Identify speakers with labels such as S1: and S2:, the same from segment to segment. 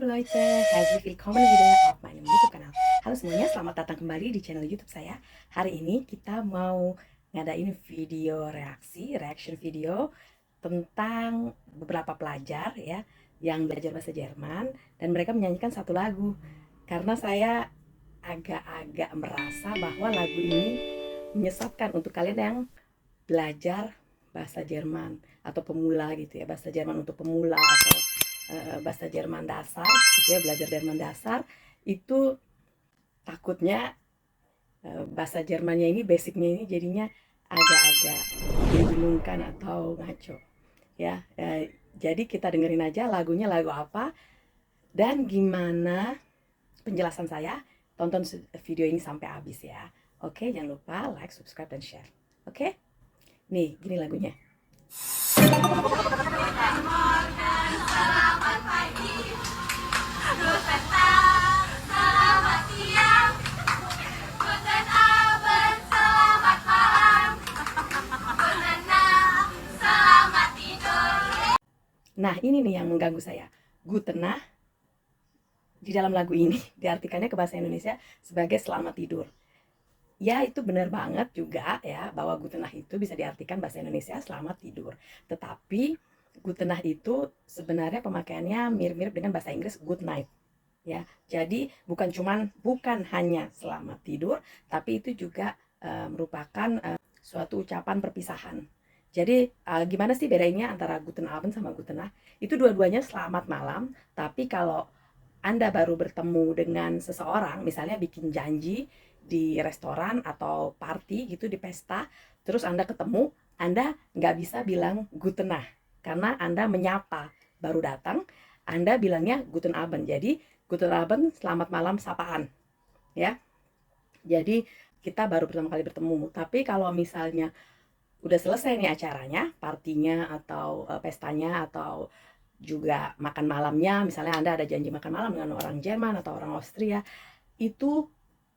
S1: liebe Leute, herzlich willkommen wieder auf meinem YouTube-kanal. Halo semuanya, selamat datang kembali di channel YouTube saya. Hari ini kita mau ngadain video reaction video tentang beberapa pelajar ya yang belajar bahasa Jerman dan mereka menyanyikan satu lagu. Karena saya agak-agak merasa bahwa lagu ini menyesatkan untuk kalian yang belajar bahasa Jerman atau pemula gitu ya, bahasa Jerman untuk pemula atau bahasa Jerman dasar gitu ya, belajar Jerman dasar itu takutnya bahasa Jermannya ini basicnya ini jadinya agak-agak membingungkan atau ngaco ya. Jadi kita dengerin aja lagunya lagu apa dan gimana penjelasan saya. Tonton video ini sampai habis ya. Oke, jangan lupa like, subscribe, dan share. Oke, nih gini lagunya. Nah, ini nih yang mengganggu saya. Gutenah di dalam lagu ini diartikannya ke bahasa Indonesia sebagai selamat tidur. Ya, itu benar banget juga ya, bahwa Gutenah itu bisa diartikan bahasa Indonesia selamat tidur. Tetapi Gutenah itu sebenarnya pemakaiannya mirip-mirip dengan bahasa Inggris good night. Ya, jadi bukan hanya selamat tidur, tapi itu juga merupakan suatu ucapan perpisahan. Jadi gimana sih bedanya antara Guten Abend sama Gutenah? Itu dua-duanya selamat malam, tapi kalau Anda baru bertemu dengan seseorang, misalnya bikin janji di restoran atau party gitu, di pesta, terus Anda ketemu, Anda nggak bisa bilang Gutenah, karena Anda menyapa, baru datang, Anda bilangnya Guten Abend. Jadi Guten Abend, selamat malam sapaan, ya. Jadi kita baru pertama kali bertemu. Tapi kalau misalnya udah selesai nih acaranya, partinya atau pestanya atau juga makan malamnya, misalnya Anda ada janji makan malam dengan orang Jerman atau orang Austria, itu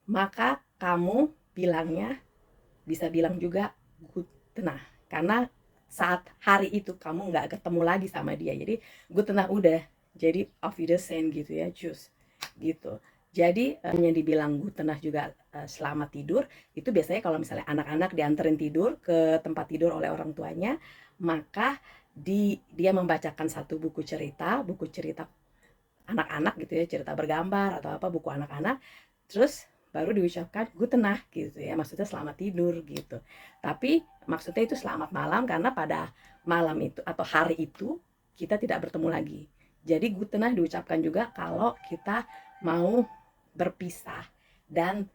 S1: maka kamu bilangnya bisa bilang juga Gutenah, karena saat hari itu kamu nggak ketemu lagi sama dia, jadi Gutenah udah jadi auf Wiedersehen gitu ya, cus gitu. Jadi yang dibilang Gutenah juga selamat tidur itu biasanya kalau misalnya anak-anak dianterin tidur ke tempat tidur oleh orang tuanya, maka dia membacakan satu buku cerita anak-anak gitu ya, cerita bergambar atau apa, buku anak-anak, terus baru diucapkan Gutenah gitu ya, maksudnya selamat tidur gitu. Tapi maksudnya itu selamat malam karena pada malam itu atau hari itu kita tidak bertemu lagi. Jadi Gutenah diucapkan juga kalau kita mau berpisah dan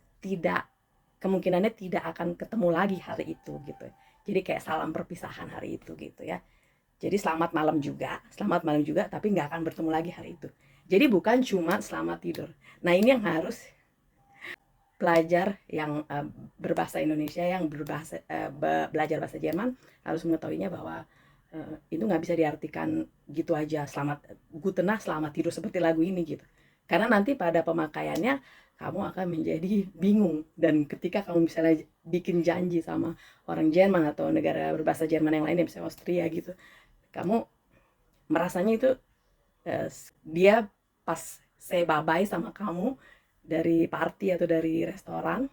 S1: kemungkinannya tidak akan ketemu lagi hari itu gitu. Jadi kayak salam perpisahan hari itu gitu ya. Jadi selamat malam juga, tapi nggak akan bertemu lagi hari itu. Jadi bukan cuma selamat tidur. Nah, ini yang harus pelajar yang berbahasa Indonesia, yang belajar bahasa Jerman harus mengetahuinya bahwa itu nggak bisa diartikan gitu aja, Gutenah selamat tidur seperti lagu ini gitu. Karena nanti pada pemakaiannya kamu akan menjadi bingung, dan ketika kamu misalnya bikin janji sama orang Jerman atau negara berbahasa Jerman yang lainnya, misalnya Austria gitu, kamu merasanya itu dia pas say bye-bye sama kamu dari party atau dari restoran,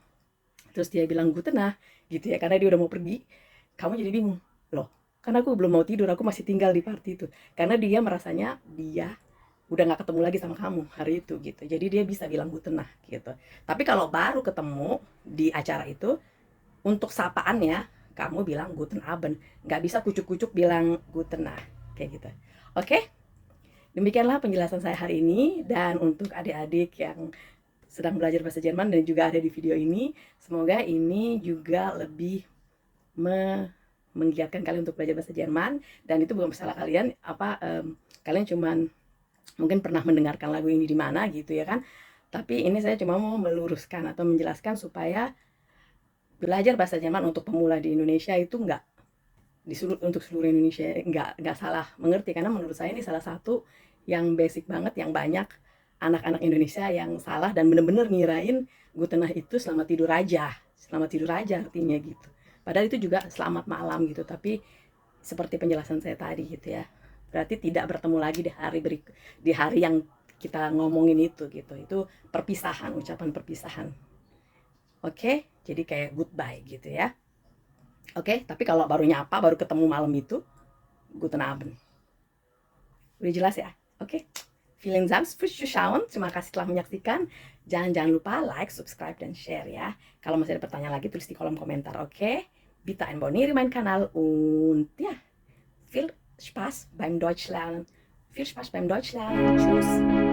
S1: terus dia bilang Gutenah gitu ya, karena dia udah mau pergi, kamu jadi bingung, loh kan aku belum mau tidur, aku masih tinggal di party itu, karena dia merasanya dia udah nggak ketemu lagi sama kamu hari itu gitu, jadi dia bisa bilang Gutenah gitu. Tapi kalau baru ketemu di acara itu, untuk sapaannya kamu bilang Guten Abend, nggak bisa kucuk-kucuk bilang Gutenah kayak gitu. Oke, demikianlah penjelasan saya hari ini, dan untuk adik-adik yang sedang belajar bahasa Jerman dan juga ada di video ini, semoga ini juga lebih menggiatkan kalian untuk belajar bahasa Jerman, dan itu bukan masalah kalian kalian cuman mungkin pernah mendengarkan lagu ini di mana gitu ya kan. Tapi ini saya cuma mau meluruskan atau menjelaskan supaya belajar bahasa Jerman untuk pemula di Indonesia itu untuk seluruh Indonesia nggak salah mengerti, karena menurut saya ini salah satu yang basic banget, yang banyak anak-anak Indonesia yang salah dan bener-bener ngirain Gutenah itu selamat tidur aja artinya gitu. Padahal itu juga selamat malam gitu, tapi seperti penjelasan saya tadi gitu ya, berarti tidak bertemu lagi di hari yang kita ngomongin itu gitu. Itu perpisahan, ucapan perpisahan. Oke, jadi kayak goodbye gitu ya. Oke, tapi kalau baru nyapa, baru ketemu malam itu, guten Abend. Udah jelas ya? Oke. Vielen Dank fürs Zuschauen. Terima kasih telah menyaksikan. Jangan lupa like, subscribe, dan share ya. Kalau masih ada pertanyaan lagi, tulis di kolom komentar, oke? Bitte abonniere meinen Kanal und ja, viel Spaß beim Deutsch lernen. Viel Spaß beim Deutsch lernen. Tschüss.